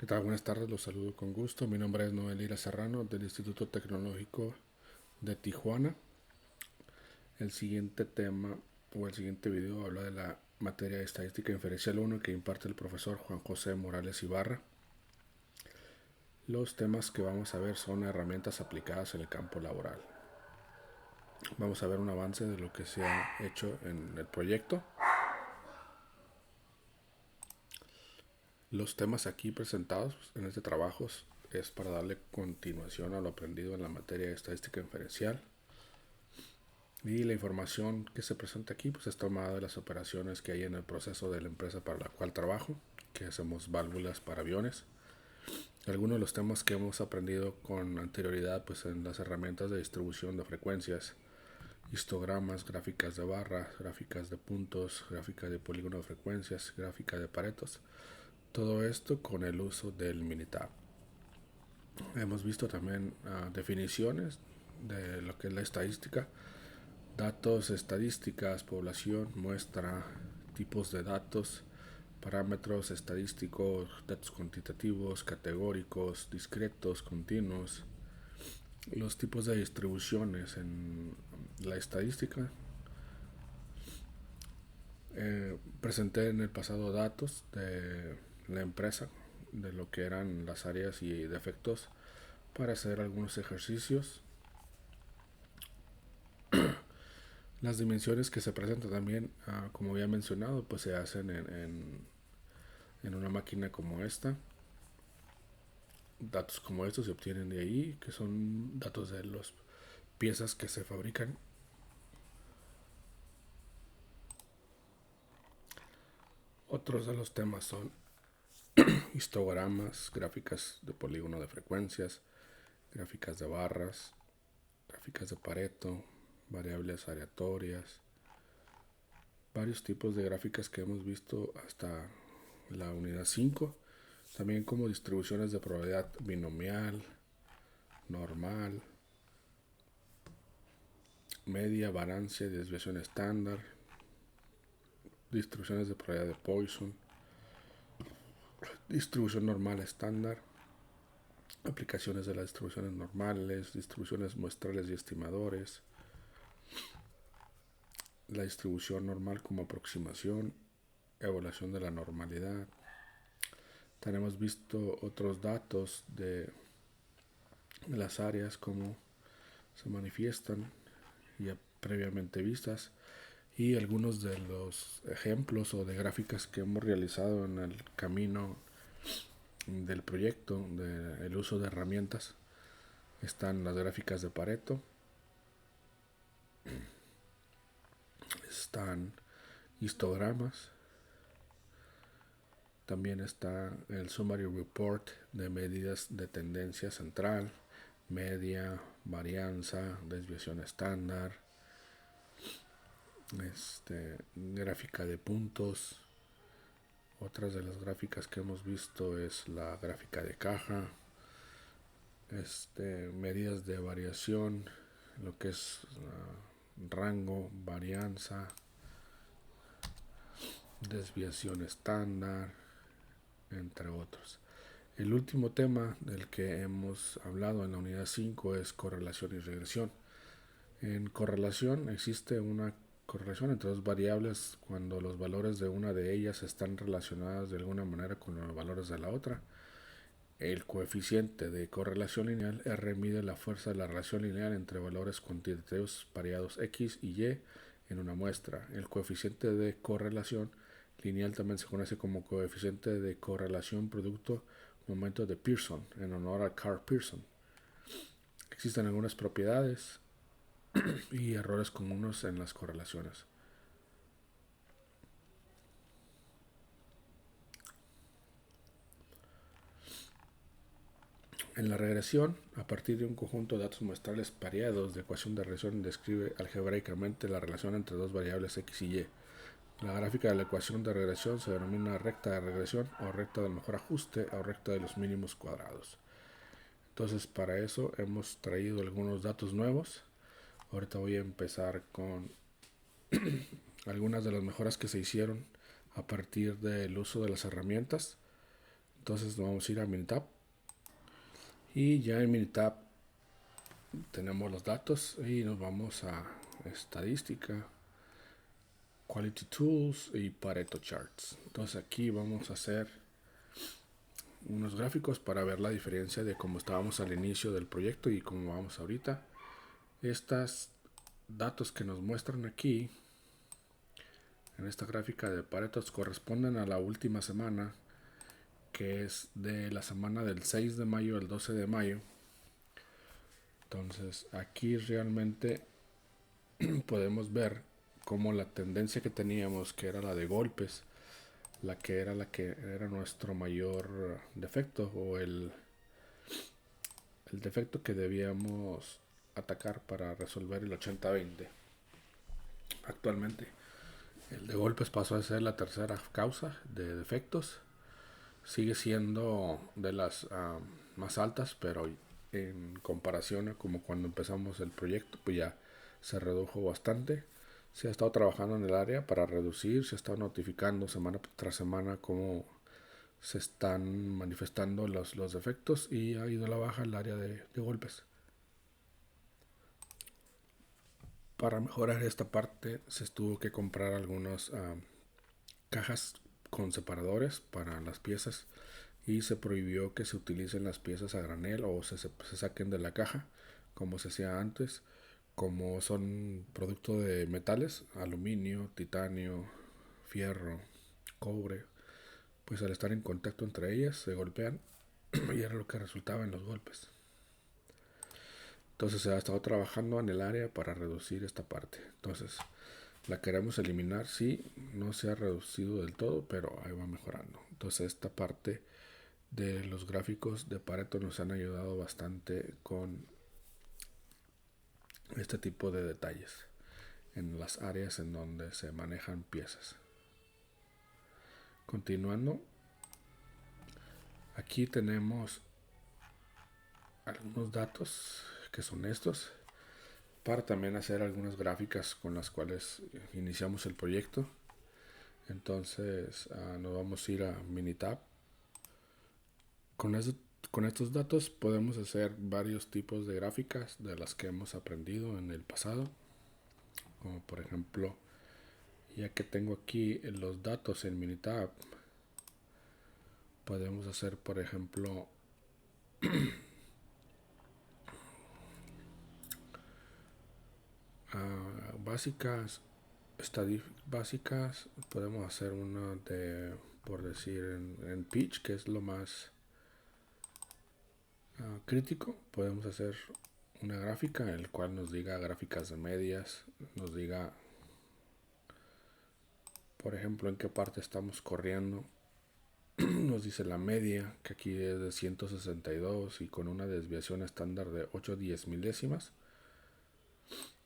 ¿Qué tal? Buenas tardes, los saludo con gusto. Mi nombre es Noel Ira Serrano del Instituto Tecnológico de Tijuana. El siguiente tema o el siguiente video habla de la materia de Estadística Inferencial 1 que imparte el profesor Juan José Morales Ibarra. Los temas que vamos a ver son herramientas aplicadas en el campo laboral. Vamos a ver un avance de lo que se ha hecho en el proyecto. Los temas aquí presentados en este trabajo es para darle continuación a lo aprendido en la materia de Estadística Inferencial. Y la información que se presenta aquí pues es tomada de las operaciones que hay en el proceso de la empresa para la cual trabajo, que hacemos válvulas para aviones. Algunos de los temas que hemos aprendido con anterioridad pues en las herramientas de distribución de frecuencias, histogramas, gráficas de barras, gráficas de puntos, gráficas de polígono de frecuencias, gráfica de paretos. Todo esto con el uso del Minitab. Hemos visto también definiciones de lo que es la estadística, datos, estadísticas, población, muestra, tipos de datos, parámetros estadísticos, datos cuantitativos, categóricos, discretos, continuos, los tipos de distribuciones en la estadística. Presenté en el pasado datos de la empresa, de lo que eran las áreas y defectos para hacer algunos ejercicios. Las dimensiones que se presentan también, como había mencionado, pues se hacen en una máquina como esta. Datos como estos se obtienen de ahí, que son datos de las piezas que se fabrican. Otros de los temas son histogramas, gráficas de polígono de frecuencias, gráficas de barras, gráficas de Pareto, variables aleatorias, varios tipos de gráficas que hemos visto hasta la unidad 5, también como distribuciones de probabilidad binomial, normal, media, variancia y desviación estándar, distribuciones de probabilidad de Poisson, distribución normal estándar, aplicaciones de las distribuciones normales, distribuciones muestrales y estimadores, la distribución normal como aproximación, evaluación de la normalidad. Tenemos visto otros datos de las áreas, cómo se manifiestan ya previamente vistas, y algunos de los ejemplos o de gráficas que hemos realizado en el camino del proyecto del uso de herramientas. Están las gráficas de Pareto, están histogramas, también está el Summary Report de medidas de tendencia central, media, varianza, desviación estándar, gráfica de puntos. Otras de las gráficas que hemos visto es la gráfica de caja, medidas de variación, lo que es rango, varianza, desviación estándar, entre otros. El último tema del que hemos hablado en la unidad 5 es correlación y regresión. En correlación existe una correlación entre dos variables cuando los valores de una de ellas están relacionadas de alguna manera con los valores de la otra. El coeficiente de correlación lineal R mide la fuerza de la relación lineal entre valores cuantitativos variados X y Y en una muestra. El coeficiente de correlación lineal también se conoce como coeficiente de correlación producto momento de Pearson, en honor a Carl Pearson. Existen algunas propiedades y errores comunes en las correlaciones. En la regresión, a partir de un conjunto de datos muestrales pareados, de ecuación de regresión describe algebraicamente la relación entre dos variables X y Y. La gráfica de la ecuación de regresión se denomina recta de regresión o recta del mejor ajuste o recta de los mínimos cuadrados. Entonces, para eso hemos traído algunos datos nuevos. Ahorita voy a empezar con algunas de las mejoras que se hicieron a partir del uso de las herramientas. Entonces vamos a ir a Minitab. Y ya en Minitab tenemos los datos y nos vamos a estadística, Quality Tools y Pareto Charts. Entonces aquí vamos a hacer unos gráficos para ver la diferencia de cómo estábamos al inicio del proyecto y cómo vamos ahorita. Estos datos que nos muestran aquí en esta gráfica de Pareto corresponden a la última semana, que es de la semana del 6 de mayo al 12 de mayo. Entonces aquí realmente podemos ver cómo la tendencia que teníamos, que era la de golpes, la que era nuestro mayor defecto, o el defecto que debíamos atacar para resolver el 80-20. Actualmente el de golpes pasó a ser la tercera causa de defectos. Sigue siendo de las más altas, pero en comparación a como cuando empezamos el proyecto, pues ya se redujo bastante. Se ha estado trabajando en el área para reducir, se ha estado notificando semana tras semana cómo se están manifestando los defectos, y ha ido a la baja el área de golpes. Para mejorar esta parte se tuvo que comprar algunas cajas con separadores para las piezas, y se prohibió que se utilicen las piezas a granel o se saquen de la caja como se hacía antes. Como son producto de metales, aluminio, titanio, fierro, cobre, pues al estar en contacto entre ellas se golpean y era lo que resultaba en los golpes. Entonces se ha estado trabajando en el área para reducir esta parte. Entonces la queremos eliminar, sí, no se ha reducido del todo, pero ahí va mejorando. Entonces esta parte de los gráficos de Pareto nos han ayudado bastante con este tipo de detalles en las áreas en donde se manejan piezas. Continuando, aquí tenemos algunos datos que son estos, para también hacer algunas gráficas con las cuales iniciamos el proyecto. Entonces nos vamos a ir a Minitab. Con estos datos podemos hacer varios tipos de gráficas de las que hemos aprendido en el pasado, como por ejemplo, ya que tengo aquí los datos en Minitab, podemos hacer por ejemplo básicas, básicas. Podemos hacer una de, por decir, en pitch, que es lo más crítico. Podemos hacer una gráfica en el cual nos diga gráficas de medias, nos diga por ejemplo en qué parte estamos corriendo. Nos dice la media, que aquí es de 162 y con una desviación estándar de 8-10 milésimas,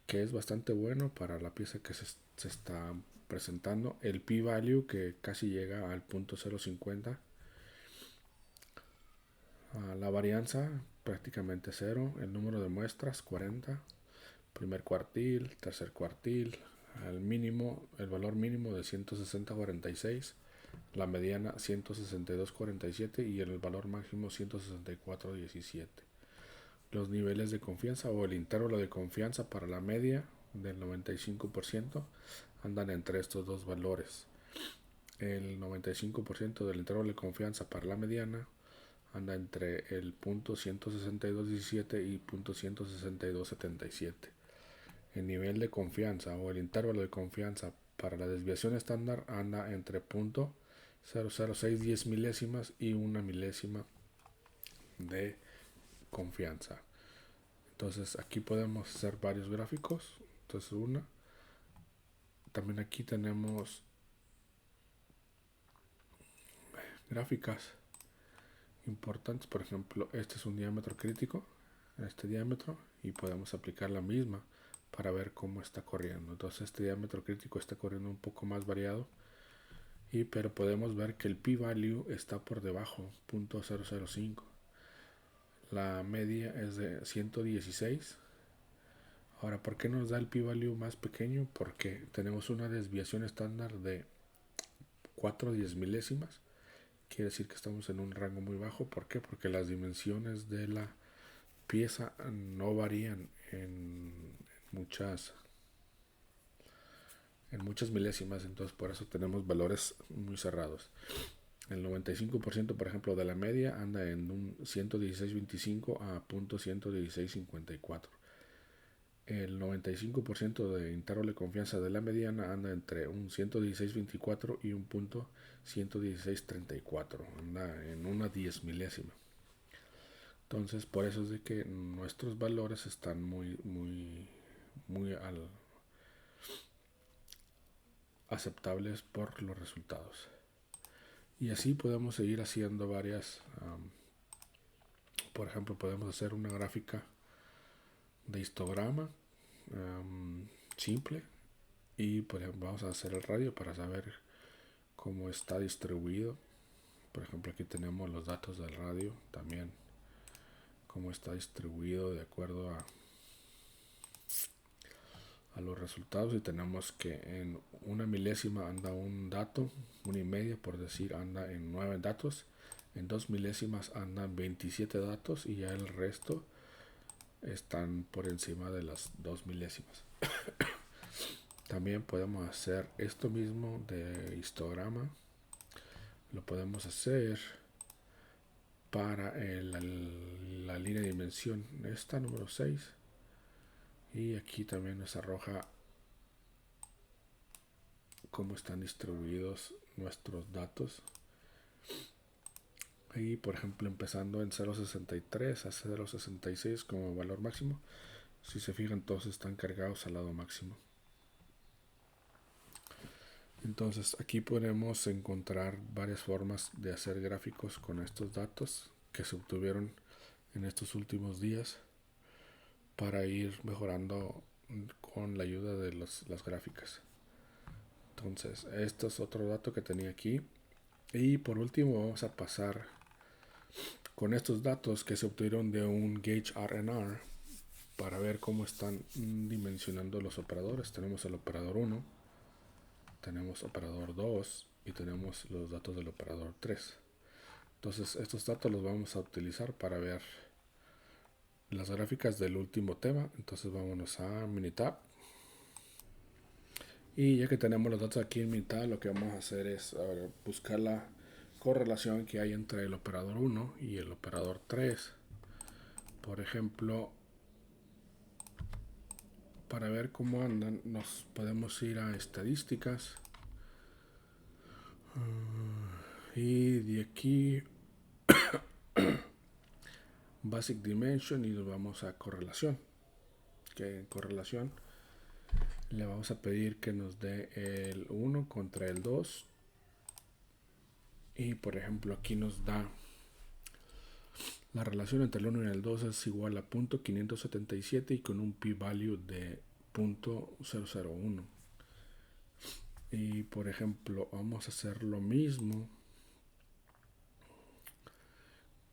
que es bastante bueno para la pieza que se está presentando. El p-value, que casi llega al punto 0.50. La varianza prácticamente cero. El número de muestras 40. Primer cuartil, tercer cuartil. El valor mínimo de 160.46. La mediana 162.47 y el valor máximo 164.17. Los niveles de confianza o el intervalo de confianza para la media del 95% andan entre estos dos valores. El 95% del intervalo de confianza para la mediana anda entre el punto 162.17 y punto 162.77. El nivel de confianza o el intervalo de confianza para la desviación estándar anda entre punto 0.0610 milésimas y una milésima de confianza. Entonces aquí podemos hacer varios gráficos. Entonces también aquí tenemos gráficas importantes. Por ejemplo, este es un diámetro crítico, este diámetro, y podemos aplicar la misma para ver cómo está corriendo. Entonces este diámetro crítico está corriendo un poco más variado, pero podemos ver que el p-value está por debajo, .005. La media es de 116. Ahora, ¿por qué nos da el p-value más pequeño? Porque tenemos una desviación estándar de 4/10 milésimas, quiere decir que estamos en un rango muy bajo. ¿Por qué? Porque las dimensiones de la pieza no varían muchas en muchas milésimas, entonces por eso tenemos valores muy cerrados. El 95%, por ejemplo, de la media anda en un 116.25 a .11654. El 95% de intervalo de confianza de la mediana anda entre un 116.24 y un .11634. Anda en una 10 milésima. Entonces, por eso es de que nuestros valores están muy aceptables por los resultados. Y así podemos seguir haciendo varias. Por ejemplo, podemos hacer una gráfica de histograma simple. Y por ejemplo, vamos a hacer el radio para saber cómo está distribuido. Por ejemplo, aquí tenemos los datos del radio también, cómo está distribuido de acuerdo a los resultados. Y tenemos que en una milésima anda un dato, 1,5 por decir, anda en 9 datos. En 2 milésimas andan 27 datos y ya el resto están por encima de las 2 milésimas. También podemos hacer esto mismo de histograma. Lo podemos hacer para la línea de dimensión, esta número 6. Y aquí también nos arroja cómo están distribuidos nuestros datos. Y por ejemplo, empezando en 0.63 a 0.66 como valor máximo. Si se fijan, todos están cargados al lado máximo. Entonces aquí podemos encontrar varias formas de hacer gráficos con estos datos que se obtuvieron en estos últimos días para ir mejorando con la ayuda de las gráficas. Entonces, esto es otro dato que tenía aquí. Y por último vamos a pasar con estos datos que se obtuvieron de un Gauge R&R para ver cómo están dimensionando los operadores. Tenemos el operador 1, tenemos operador 2 y tenemos los datos del operador 3. Entonces estos datos los vamos a utilizar para ver las gráficas del último tema. Entonces vámonos a Minitab. Y ya que tenemos los datos aquí en Minitab, lo que vamos a hacer es buscar la correlación que hay entre el operador 1 y el operador 3. Por ejemplo, para ver cómo andan, nos podemos ir a estadísticas. Y de aquí Basic Dimension y nos vamos a correlación. Que en correlación le vamos a pedir que nos dé el 1 contra el 2. Y por ejemplo aquí nos da la relación entre el 1 y el 2 es igual a .577 y con un p-value de .001. Y por ejemplo vamos a hacer lo mismo,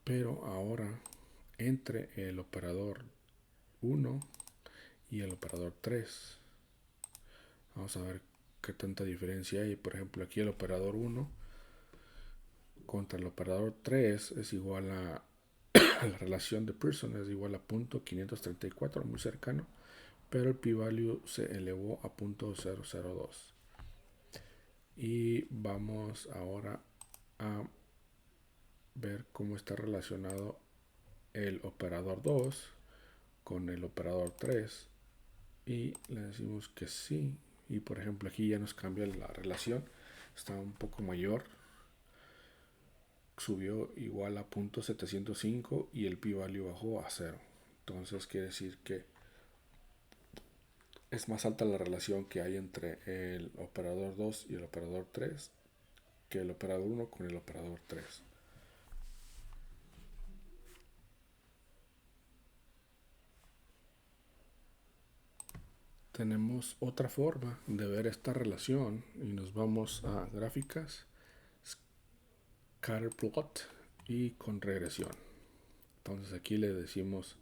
pero ahora entre el operador 1 y el operador 3. Vamos a ver qué tanta diferencia hay. Por ejemplo, aquí el operador 1 contra el operador 3 es igual a la relación de Pearson es igual a .534, muy cercano, pero el p-value se elevó a .002. Y vamos ahora a ver cómo está relacionado el operador 2 con el operador 3 y le decimos que sí. Y por ejemplo aquí ya nos cambia la relación, está un poco mayor, subió igual a .705 y el p-value bajó a 0. Entonces quiere decir que es más alta la relación que hay entre el operador 2 y el operador 3 que el operador 1 con el operador 3. Tenemos otra forma de ver esta relación y nos vamos a gráficas, scatterplot y con regresión. Entonces aquí le decimos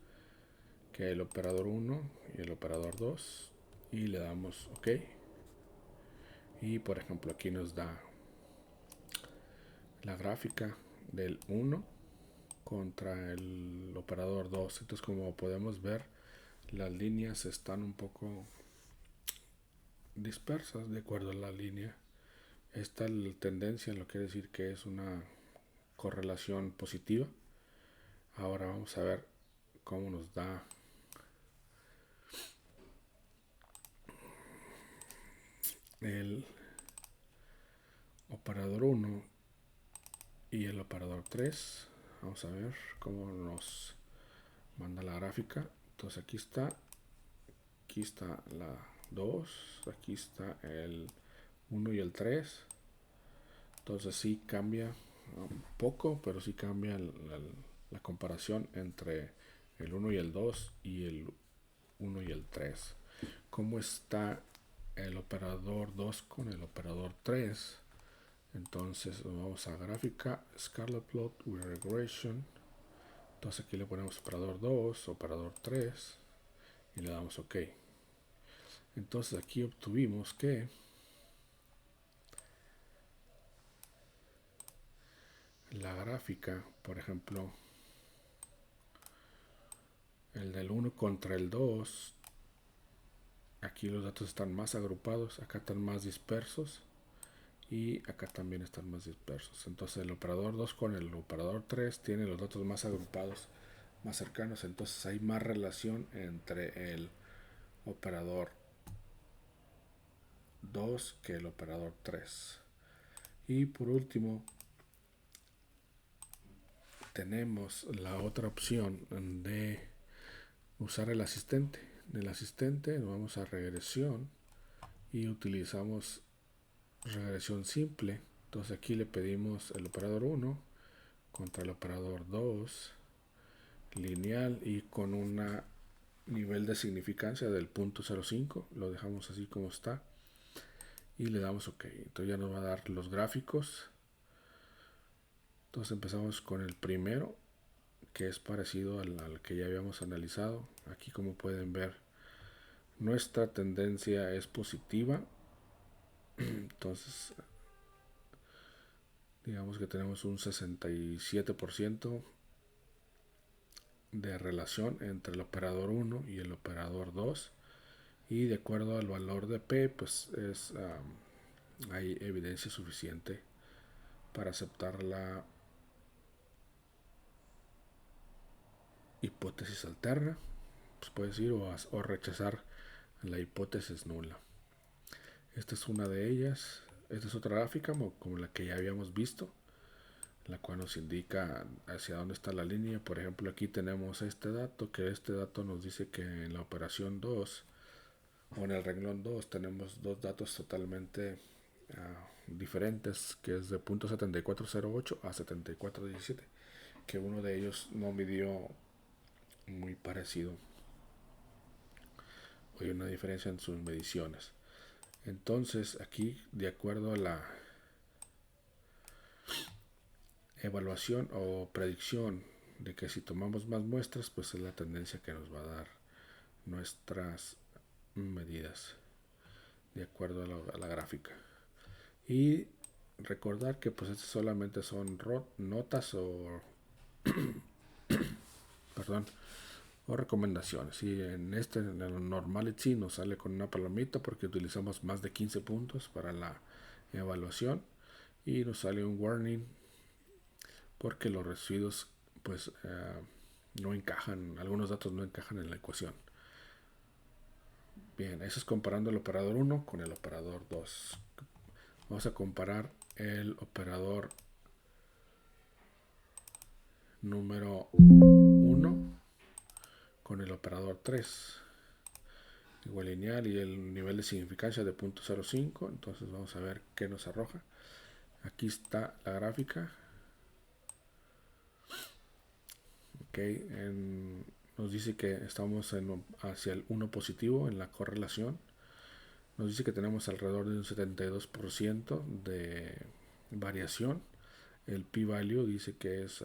que el operador 1 y el operador 2 y le damos OK. Y por ejemplo aquí nos da la gráfica del 1 contra el operador 2. Entonces, como podemos ver, las líneas están un poco dispersas de acuerdo a la línea. Esta tendencia lo quiere decir que es una correlación positiva. Ahora vamos a ver cómo nos da el operador 1 y el operador 3. Vamos a ver cómo nos manda la gráfica. Entonces aquí está la 2, aquí está el 1 y el 3. Entonces sí cambia un poco, pero sí cambia la comparación entre el 1 y el 2 y el 1 y el 3. ¿Cómo está el operador 2 con el operador 3? Entonces vamos a gráfica, scalar plot with regression. Entonces aquí le ponemos operador 2, operador 3 y le damos OK. Entonces aquí obtuvimos que la gráfica, por ejemplo, el del 1 contra el 2, aquí los datos están más agrupados, acá están más dispersos y acá también están más dispersos. Entonces el operador 2 con el operador 3 tiene los datos más agrupados, más cercanos. Entonces hay más relación entre el operador 2 que el operador 3. Y por último tenemos la otra opción de usar el asistente. Del asistente nos vamos a regresión y utilizamos regresión simple. Entonces aquí le pedimos el operador 1 contra el operador 2 lineal y con un nivel de significancia del 0.05. Lo dejamos así como está y le damos OK. Entonces ya nos va a dar los gráficos. Entonces empezamos con el primero, que es parecido al que ya habíamos analizado. Aquí, como pueden ver, nuestra tendencia es positiva. Entonces digamos que tenemos un 67% de relación entre el operador 1 y el operador 2, y de acuerdo al valor de P pues hay evidencia suficiente para aceptar la hipótesis alterna, pues puede decir, o rechazar la hipótesis nula. Esta es una de ellas. Esta es otra gráfica como la que ya habíamos visto, la cual nos indica hacia dónde está la línea. Por ejemplo, aquí tenemos este dato, que este dato nos dice que en la operación 2 o en el renglón 2 tenemos dos datos totalmente diferentes, que es de .7408 a 7417, que uno de ellos no midió muy parecido, hay una diferencia en sus mediciones. Entonces aquí, de acuerdo a la evaluación o predicción de que si tomamos más muestras, pues es la tendencia que nos va a dar nuestras medidas de acuerdo a la gráfica. Y recordar que pues estas solamente son notas o perdón, o recomendaciones. Y en el Normality nos sale con una palomita porque utilizamos más de 15 puntos para la evaluación, y nos sale un warning porque los residuos pues no encajan, algunos datos no encajan en la ecuación. Bien, eso es comparando el operador 1 con el operador 2. Vamos a comparar el operador número 1 con el operador 3. Igual lineal y el nivel de significancia de 0.05. Entonces vamos a ver qué nos arroja. Aquí está la gráfica. Okay, nos dice que estamos hacia el 1 positivo en la correlación. Nos dice que tenemos alrededor de un 72% de variación. El p-value dice que es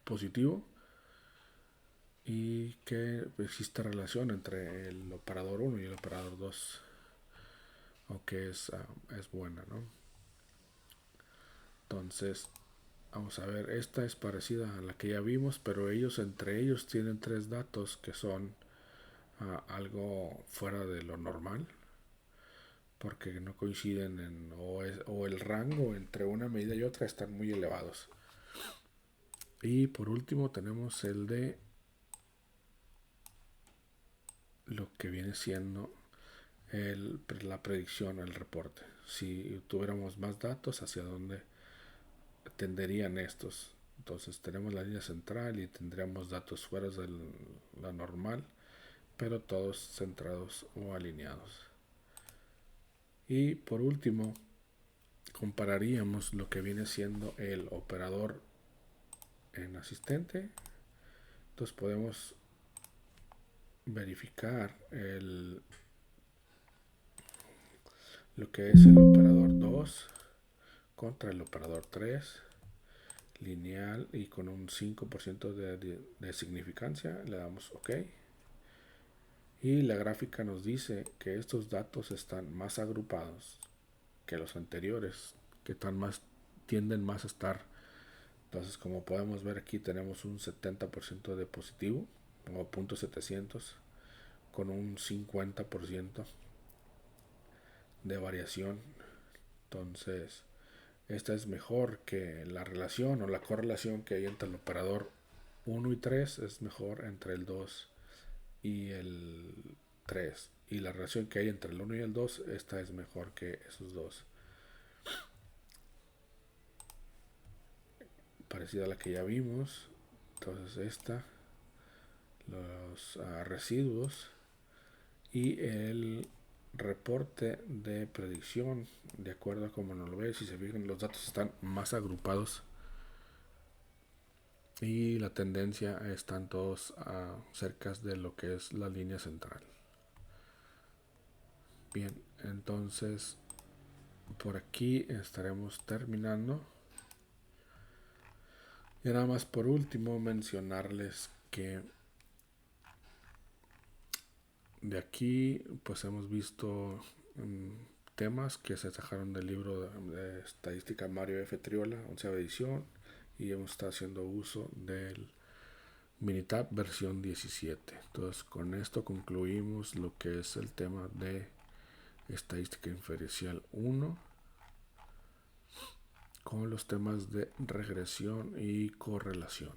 positivo y que existe relación entre el operador 1 y el operador 2, o que es buena, ¿no? Entonces, vamos a ver, esta es parecida a la que ya vimos, pero ellos entre ellos tienen tres datos que son algo fuera de lo normal, porque no coinciden o el rango entre una medida y otra están muy elevados. Y por último tenemos el de lo que viene siendo la predicción, el reporte. Si tuviéramos más datos, ¿hacia dónde tenderían estos? Entonces tenemos la línea central y tendríamos datos fuera de la normal, pero todos centrados o alineados. Y por último, compararíamos lo que viene siendo el operador en asistente. Entonces podemos verificar lo que es el operador 2 contra el operador 3 lineal y con un 5% de significancia. Le damos OK. Y la gráfica nos dice que estos datos están más agrupados que los anteriores, que tienden más a estar. Entonces, como podemos ver aquí, tenemos un 70% de positivo, o .700, con un 50% de variación. Entonces, esta es mejor que la relación o la correlación que hay entre el operador 1 y 3, es mejor entre el 2 y el 3. Y la relación que hay entre el 1 y el 2, esta es mejor que esos dos. Parecida a la que ya vimos. Entonces esta, los residuos y el reporte de predicción, de acuerdo a como nos lo ve. Si se fijan, los datos están más agrupados y la tendencia están todos cerca de lo que es la línea central. Bien, entonces por aquí estaremos terminando. Y nada más por último mencionarles que de aquí pues hemos visto temas que se sacaron del libro de estadística Mario F. Triola, 11ª edición, y hemos estado haciendo uso del Minitab versión 17. Entonces con esto concluimos lo que es el tema de estadística inferencial 1 con los temas de regresión y correlación.